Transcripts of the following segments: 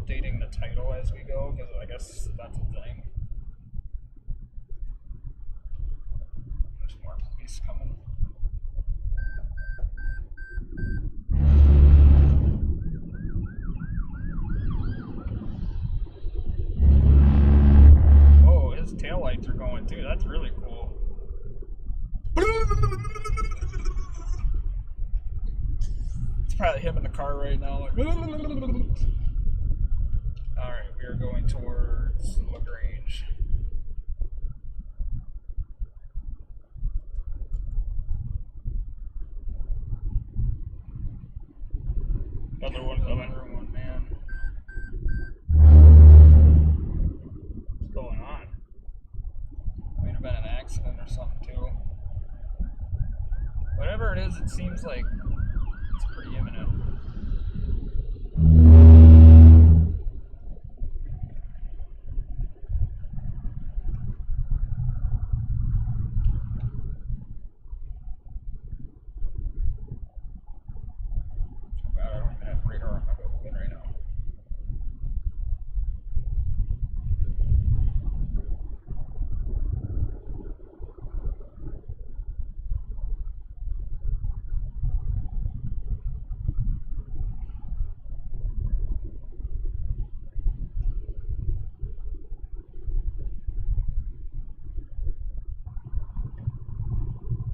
updating the title as we go, because I guess that's a thing. There's more police coming. Oh, his taillights are going too. That's really cool. It's probably him in the car right now. Like, alright, we are going towards LaGrange. Another one coming, one man. What's going on? Might have been an accident or something too. Whatever it is, it seems like it's pretty imminent. God, I don't even have radar on my building right now.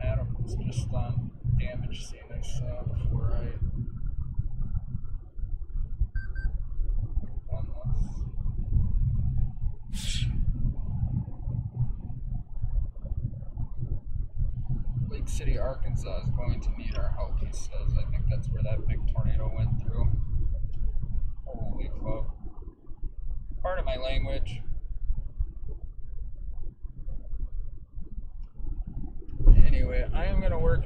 Adam's just on damage scene I saw before I on this. Lake City, Arkansas is going to need our help, he says. I think that's where that big tornado went through. Holy fuck. Pardon my language. Anyway, I am going to work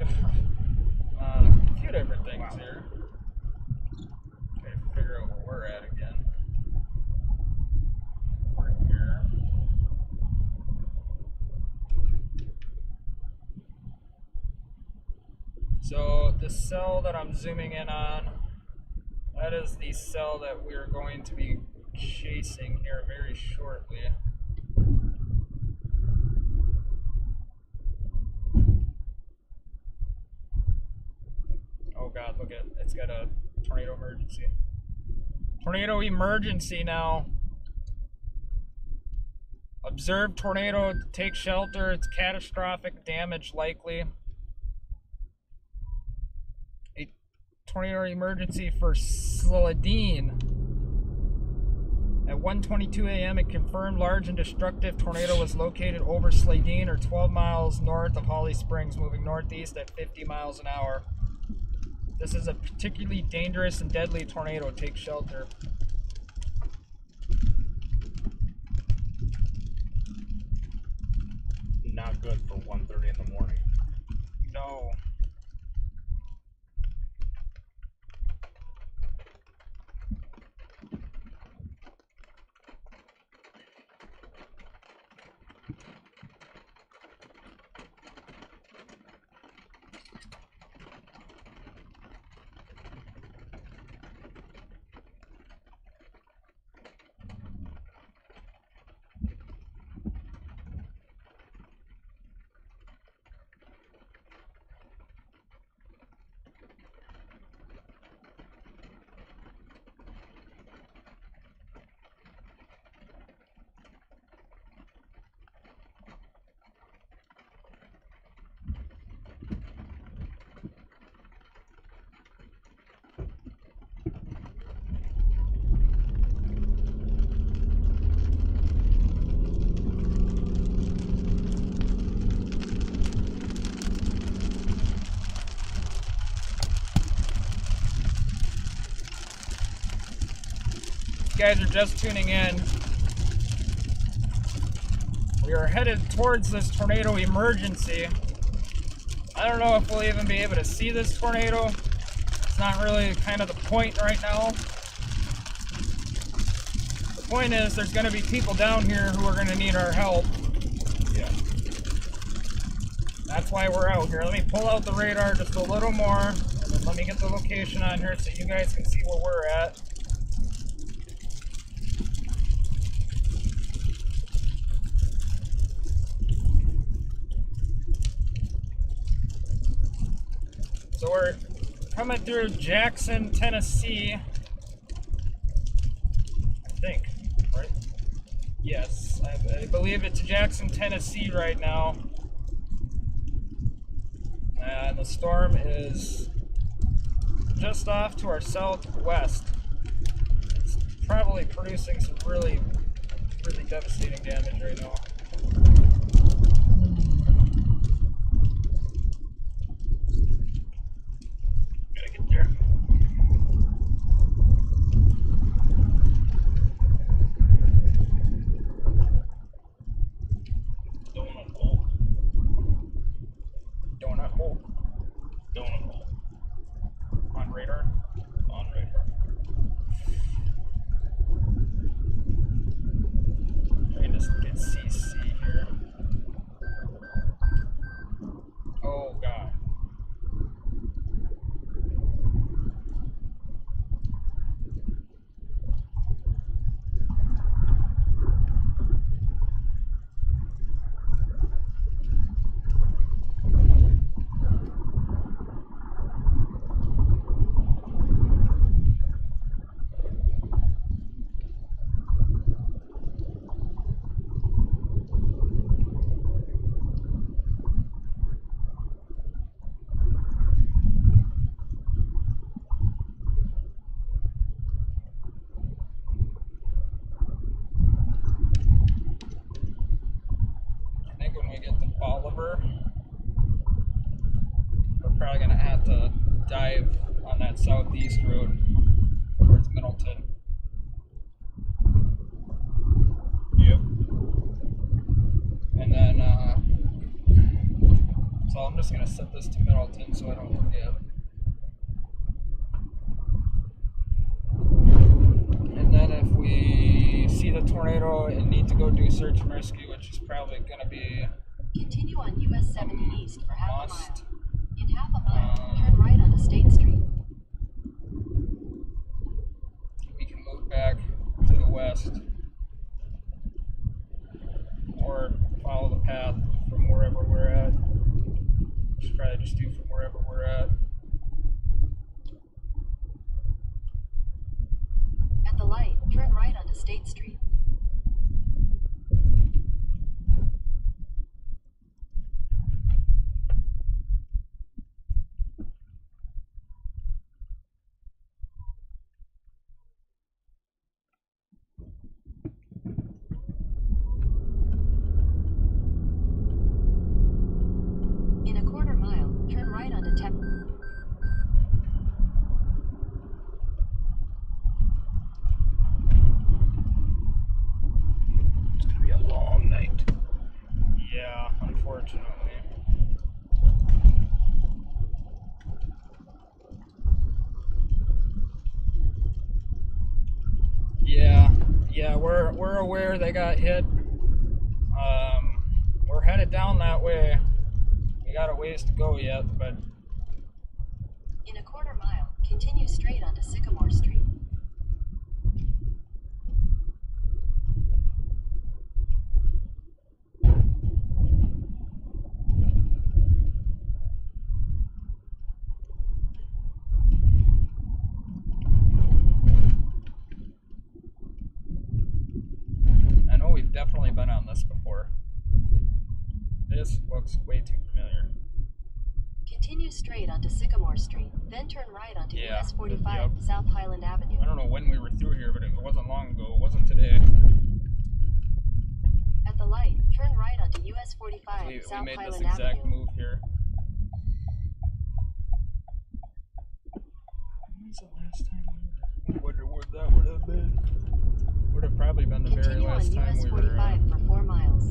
on a few different things here. Okay, figure out where we're at again. We're here. So the cell that I'm zooming in on, that is the cell that we're going to be chasing here very shortly. Oh God, look at it. It's got a tornado emergency. Tornado emergency now. Observed tornado, take shelter. It's catastrophic damage likely. A tornado emergency for Slideen. At 1:22 a.m. it confirmed large and destructive tornado was located over Slideen, or 12 miles north of Holly Springs, moving northeast at 50 miles an hour. This is a particularly dangerous and deadly tornado. Take shelter. Not good for 1:30 in the morning. No. You guys are just tuning in, we are headed towards this tornado emergency. I don't know if we'll even be able to see this tornado. It's not really kind of the point right now. The point is there's going to be people down here who are going to need our help. Yeah. That's why we're out here. Let me pull out the radar just a little more, and then let me get the location on here so you guys can see where we're at. Coming through Jackson, Tennessee. I think, right? Yes, I believe it's Jackson, Tennessee right now. And the storm is just off to our southwest. It's probably producing some really devastating damage right now. Gotta get there. Donut hole. Donut hole. Donut hole. On radar. On radar. Trying to get CC here. Oh god. Oliver, we're probably gonna have to dive on that southeast road towards Middleton. Yep. And then, so I'm just gonna set this to Middleton so I don't forget. And then if we see the tornado and need to go do search and rescue, which is probably gonna be continue on US 70 East for half a mile. must. In half a mile, turn right onto State Street. We can move back to the west or follow the path from wherever we're at. Should probably just do from wherever we're at. At the light, turn right onto State Street. In a quarter mile, turn right onto Tep. It's gonna be a long night. Yeah, unfortunately. Yeah, we're aware they got hit. We're headed down that way. We got a ways to go yet, but In a quarter mile, continue straight onto Sycamore Street. I know we've definitely been on this before. This looks way too familiar. Continue straight onto Sycamore Street, then turn right onto Yeah, US 45 yep. South Highland Avenue. I don't know when we were through here, but it wasn't long ago. It wasn't today. At the light, turn right onto US 45 We South made this Highland exact Avenue. move here. When was the last time we were? I wonder what that would have been. Would have probably been the very Continue on last time US we were 45 for 4 miles.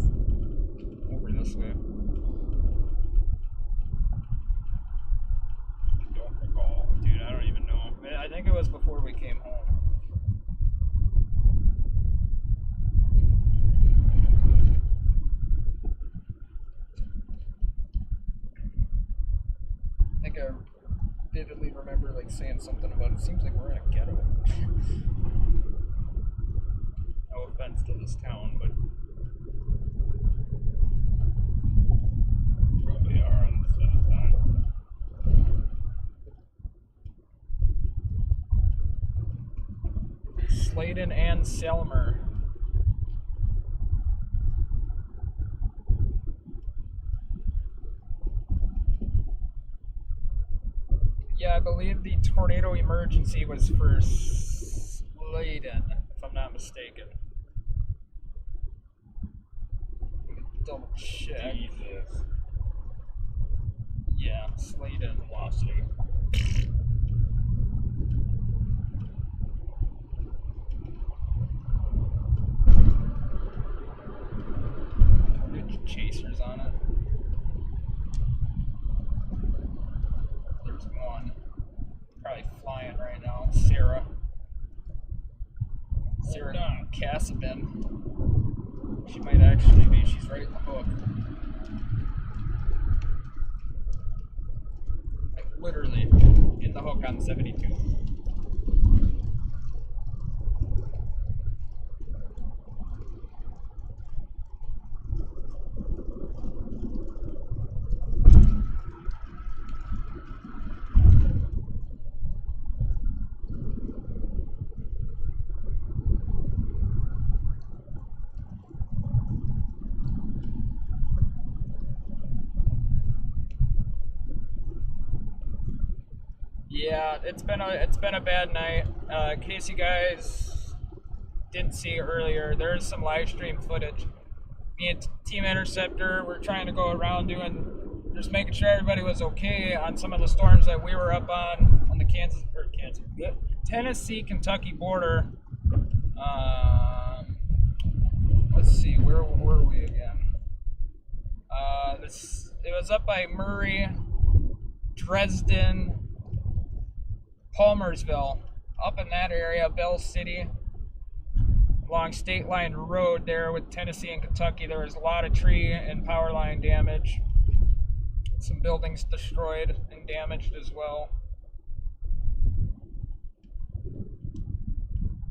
over this way. Don't recall. Dude, I don't even know. I think it was before we came home. I think I vividly remember like saying something about it. Seems like we're in a ghetto. No offense to this town, but Probably are on this side of town. Sladen and Selmer. Yeah, I believe the tornado emergency was for Sladen, if I'm not mistaken. Double check. Jesus. Yeah, Sladen. Velocity. Good chasers on it. There's one. Probably flying right now. Sarah. Sarah Cassabin. She might actually be. She's right in the hook. Like literally in the hook on 72. Yeah, it's been a bad night. In case you guys didn't see earlier, there's some live stream footage. Me and Team Interceptor were trying to go around just making sure everybody was okay on some of the storms that we were up on the Tennessee Kentucky border. Let's see, where were we again? It was up by Murray, Dresden, Palmersville, up in that area, Bell City, along State Line Road there with Tennessee and Kentucky. There was a lot of tree and power line damage. Some buildings destroyed and damaged as well.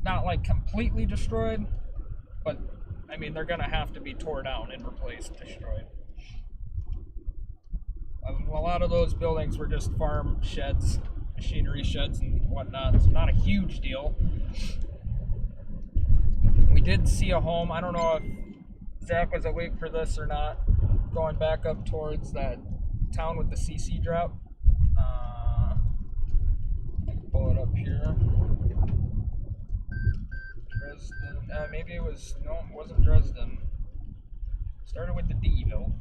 Not like completely destroyed, but I mean, they're gonna have to be tore down and replaced, destroyed. A lot of those buildings were just farm sheds, machinery sheds and whatnot, so not a huge deal. We did see a home. I don't know if Zach was awake for this or not, going back up towards that town with the CC drop. I can pull it up here. Dresden. Maybe it was, no, it wasn't Dresden. Started with the D, though.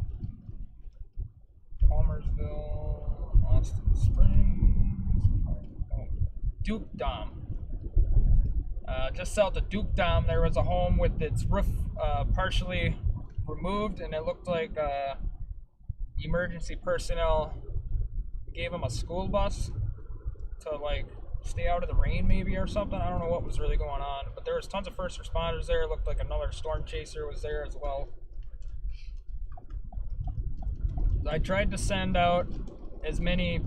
Palmersville, Austin Springs, Duke Dom. Just south of Duke Dom, there was a home with its roof partially removed, and it looked like emergency personnel gave them a school bus to like stay out of the rain, maybe, or something. I don't know what was really going on, but there was tons of first responders there. It looked like another storm chaser was there as well. I tried to send out as many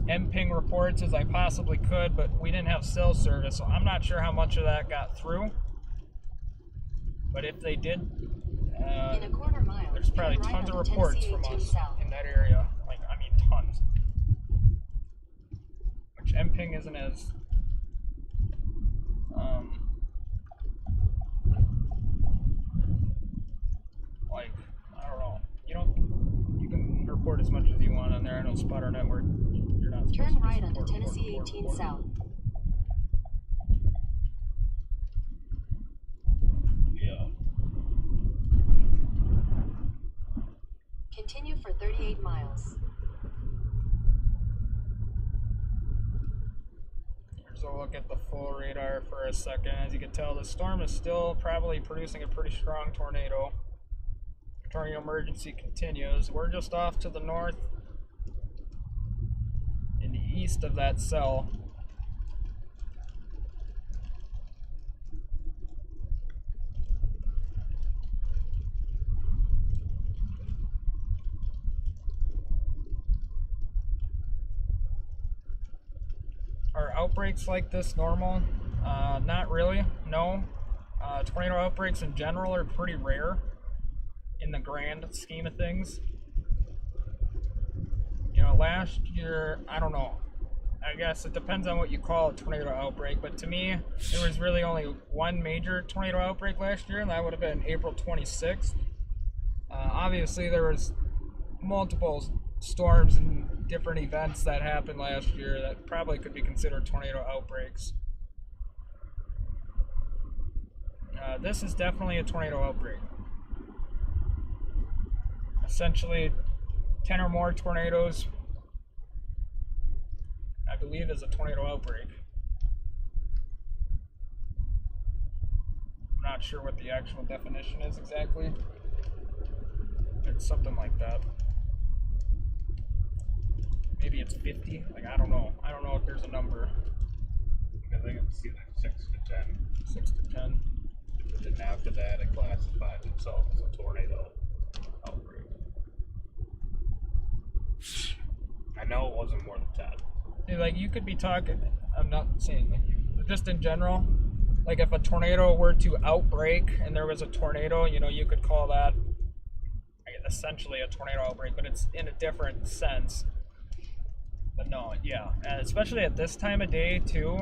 MPing reports as I possibly could, but we didn't have cell service, so I'm not sure how much of that got through. But if they did, In a quarter mile, there's probably turn right tons of onto reports Tennessee from 18 us south. in that area. Like, I mean, tons. Which MPing isn't as like, I don't know. You can report as much as you want on there. I know Spotter Network, you're not supposed Turn to right just onto report, Tennessee 18 south. Yeah. Continue for 38 miles. Here's a look at the full radar for a second. As you can tell, the storm is still probably producing a pretty strong tornado. Tornado emergency continues. We're just off to the north in the east of that cell. Are outbreaks like this normal? Not really, no. Tornado outbreaks in general are pretty rare in the grand scheme of things. You know, last year, I don't know. I guess it depends on what you call a tornado outbreak, but to me, there was really only one major tornado outbreak last year, and that would have been April 26th. Obviously, there was multiple storms and different events that happened last year that probably could be considered tornado outbreaks. This is definitely a tornado outbreak. Essentially, 10 or more tornadoes, I believe, is a tornado outbreak. I'm not sure what the actual definition is exactly. It's something like that. Maybe it's 50. Like, I don't know. I don't know if there's a number. Because I can see like 6 to 10. 6 to 10. And after that, it classifies itself as a tornado outbreak. I know it wasn't more than 10. See, like, you could be talking, I'm not saying like you, but just in general, like if a tornado were to outbreak and there was a tornado, you know, you could call that essentially a tornado outbreak, but it's in a different sense. But no, yeah, and especially at this time of day too,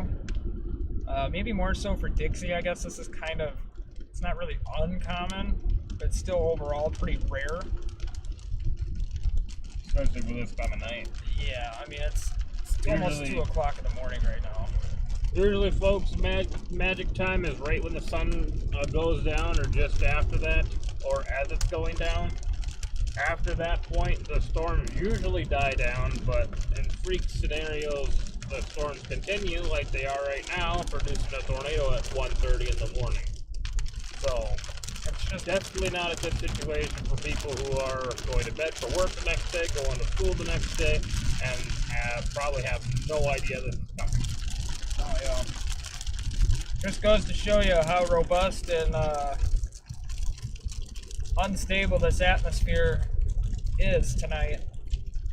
maybe more so for Dixie, I guess this is kind of, it's not really uncommon, but it's still overall pretty rare. Especially for this time of night. Yeah, I mean, it's almost 2 o'clock in the morning right now. Usually, folks, magic time is right when the sun goes down or just after that, or as it's going down. After that point, the storms usually die down, but in freak scenarios, the storms continue like they are right now, producing a tornado at 1:30 in the morning. So, it's just definitely not a good situation for people who are going to bed for work the next day, going to school the next day, and probably have no idea this is coming. Oh, yeah. Just goes to show you how robust and unstable this atmosphere is tonight.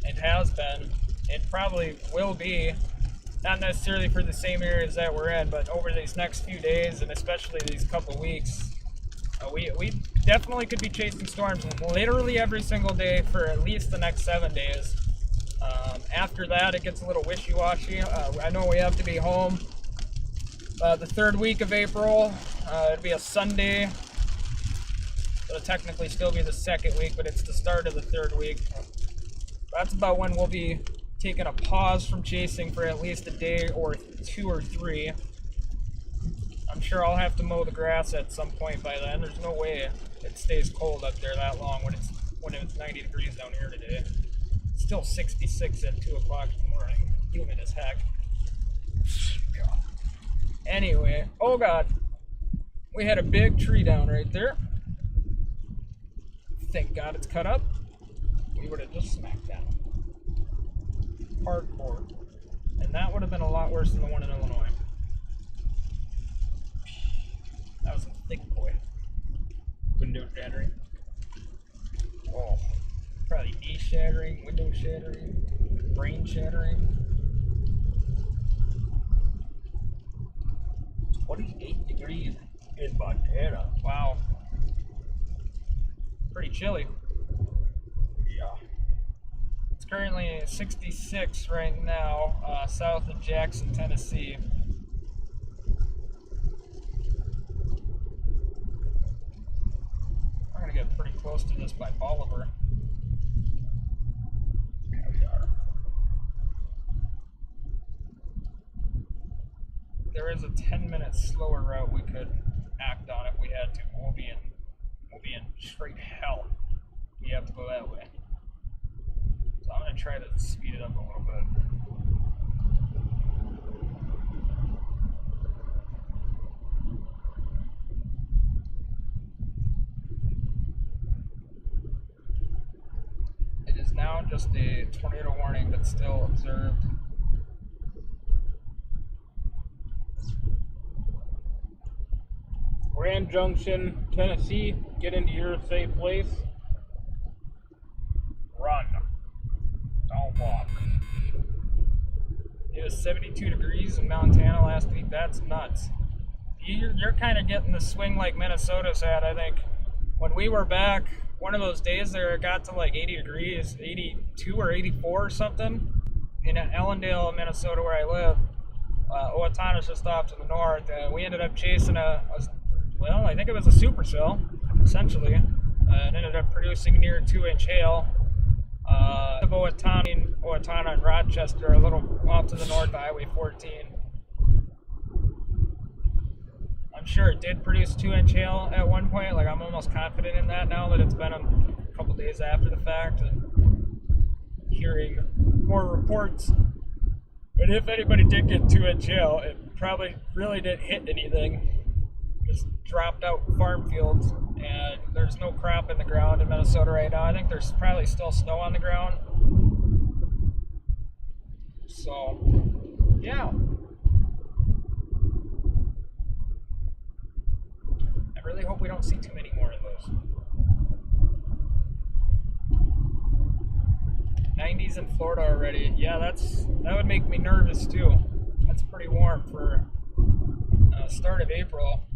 It has been. It probably will be. Not necessarily for the same areas that we're in, but over these next few days, and especially these couple weeks, we definitely could be chasing storms literally every single day for at least the next 7 days. After that, it gets a little wishy-washy. I know we have to be home the 3rd week of April. It'll be a Sunday. It'll technically still be the 2nd week, but it's the start of the 3rd week. That's about when we'll be taking a pause from chasing for at least a day or 2 or 3. I'm sure I'll have to mow the grass at some point by then. There's no way it stays cold up there that long when it's 90 degrees down here today. It's still 66 at 2 o'clock in the morning. Humid as heck. God. Anyway, oh God. We had a big tree down right there. Thank God it's cut up. We would have just smacked down. Hardcore. And that would have been a lot worse than the one in Illinois. That was a thick boy. Window shattering. Oh, probably knee shattering, window shattering, brain shattering. 28 degrees in Montana. Wow. Pretty chilly. Yeah. It's currently 66 right now, south of Jackson, Tennessee. We're gonna get pretty close to this by Bolivar. Yeah, we are. There is a 10-minute slower route we could act on if we had to. We'll be in straight hell. We have to go that way. So I'm gonna try to speed it up a little bit. It is now just a tornado warning, but still observed. Grand Junction, Tennessee, get into your safe place. Run. Don't walk. It was 72 degrees in Montana last week. That's nuts. You're kind of getting the swing like Minnesota's had, I think. When we were back, one of those days there, it got to like 80 degrees, 82 or 84 or something. in Ellendale, Minnesota, where I live. Owatonna is just off to the north, and we ended up chasing well, I think it was a supercell, essentially, and ended up producing near 2-inch hail. Owatonna and Rochester, a little off to the north of Highway 14. I'm sure it did produce 2-inch hail at one point. Like, I'm almost confident in that now that it's been a couple days after the fact and hearing more reports. But if anybody did get 2-inch hail, it probably really didn't hit anything. Just dropped out farm fields, and there's no crop in the ground in Minnesota right now. I think there's probably still snow on the ground. So, yeah. I really hope we don't see too many more of those. 90s in Florida already. Yeah, that would make me nervous too. That's pretty warm for start of April.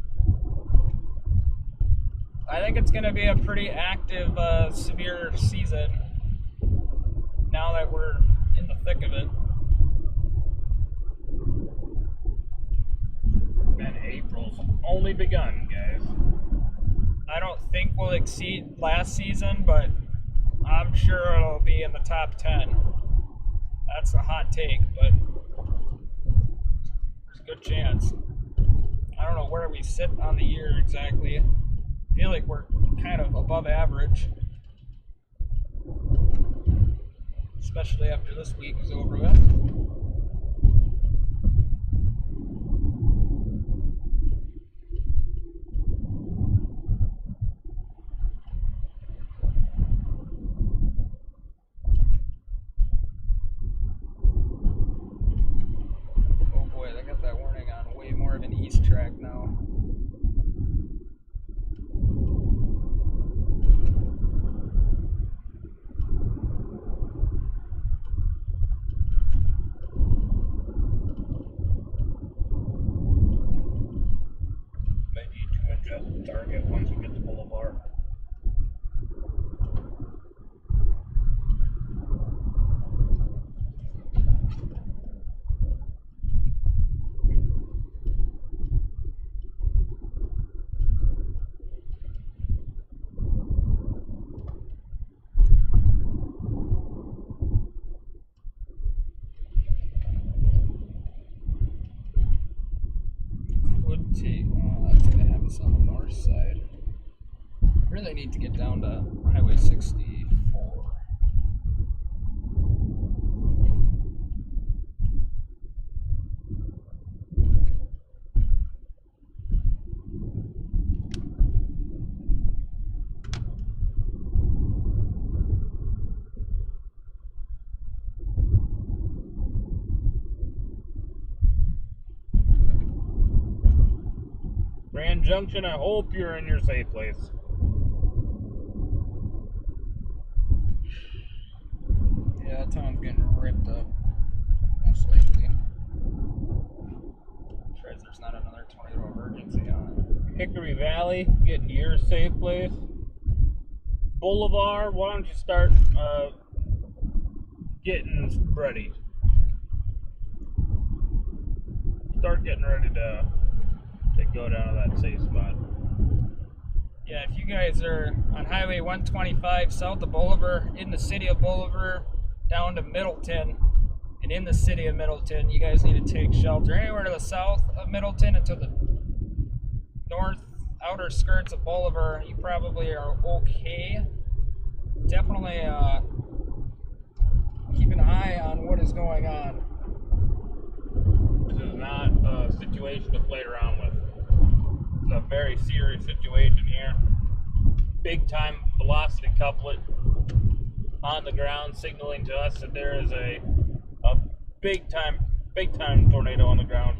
I think it's going to be a pretty active, severe season now that we're in the thick of it. And April's only begun, guys. I don't think we'll exceed last season, but I'm sure it'll be in the top 10. That's a hot take, but there's a good chance. I don't know where we sit on the year exactly. I feel like we're kind of above average, especially after this week is over with. Oh boy, they got that warning on way more of an east track now. Target once we get to Boulevard. Could take. That's gonna have us on the north side. Really need to get down to Highway 64. Grand Junction, I hope you're in your safe place. Yeah, that town's getting ripped up, most likely. Sure there's not another tornado emergency on it. Hickory Valley, getting to your safe place. Boulevard, why don't you start getting ready? Start getting ready to go down to that safe spot. Yeah, if you guys are on Highway 125 south of Bolivar, in the city of Bolivar, down to Middleton, and in the city of Middleton, you guys need to take shelter. Anywhere to the south of Middleton and to the north outer skirts of Bolivar, you probably are okay. Definitely keep an eye on what is going on. This is not a situation to play around with. It's a very serious situation here. Big time velocity couplet on the ground, signaling to us that there is a big time tornado on the ground.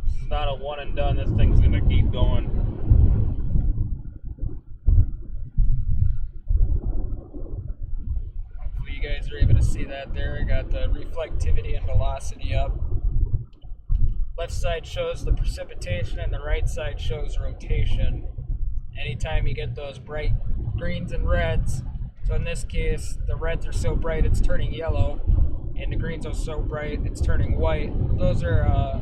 This is not a one and done. This thing's gonna keep going. You guys are able to see that there. I got the reflectivity and velocity up. left side shows the precipitation and the right side shows rotation. Anytime you get those bright greens and reds, so in this case, the reds are so bright it's turning yellow, and the greens are so bright it's turning white. Those are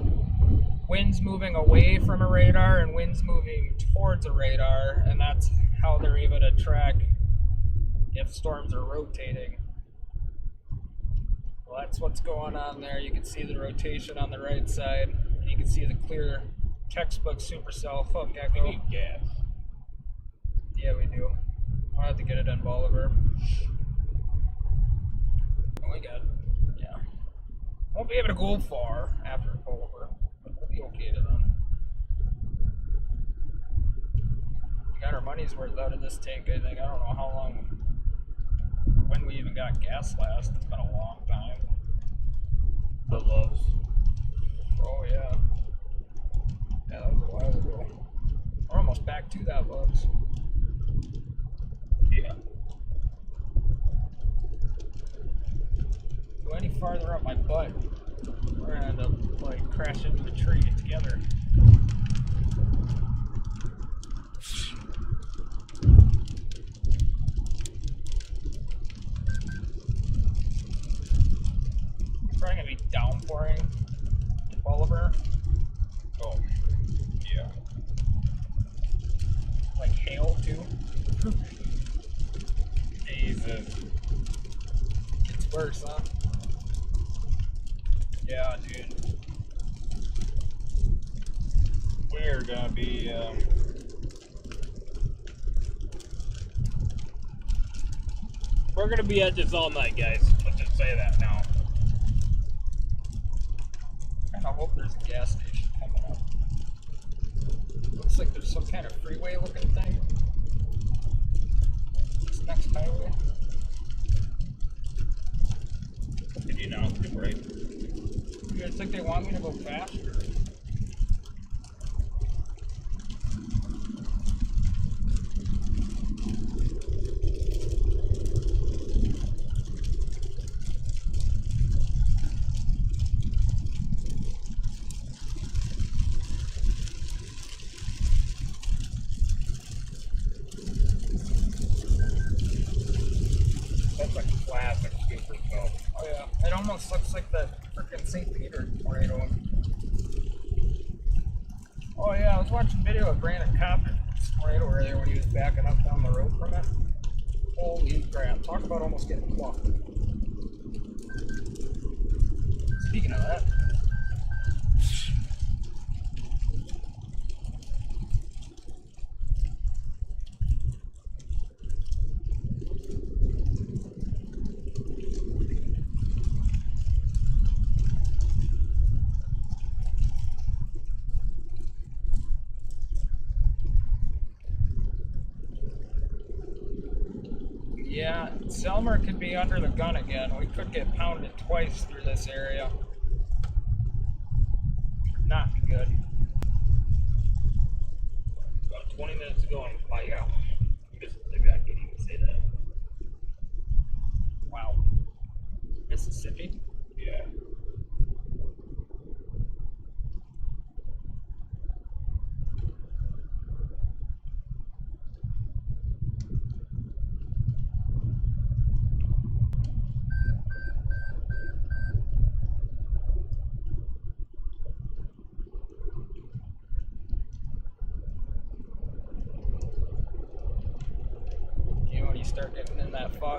winds moving away from a radar and winds moving towards a radar, and that's how they're able to track if storms are rotating. Well, that's what's going on there. You can see the rotation on the right side, and you can see the clear textbook supercell. Oh, We Gecko. need gas. Yeah, we do. I'll have to get it in Bolivar. Oh, we got, yeah. Won't be able to go far after Bolivar, but we'll be okay to them. We got our money's worth out of this tank, I think. I don't know how long, when we even got gas last. It's been a long time. The loves. Oh, yeah. Yeah, that was a while ago. We're almost back to that, Bugs. Yeah. Go any farther up my butt, we're gonna end up like crashing into a tree together. It's probably gonna be downpouring in Bolivar. Oh. Yeah. Like hail too. Jesus. It's worse, huh? Yeah, dude. We're gonna be, we're gonna be at this all night, guys. Let's just say that now. I hope there's a gas station coming up. Looks like there's some kind of freeway looking thing. This next highway. Did you announce it right? You guys think they want me to go faster? That's a classic super cell. Oh yeah, it almost looks like that frickin' St. Peter tornado. Oh yeah, I was watching a video of Brandon Copp's tornado earlier when he was backing up down the road from it. Holy crap, talk about almost getting plucked. Speaking of that, yeah, Selmer could be under the gun again. We could get pounded twice through this area. Not be good. About 20 minutes ago, I'm like, oh, maybe I can't even say that. Wow. Mississippi? Yeah. You know, when you start getting in that fog.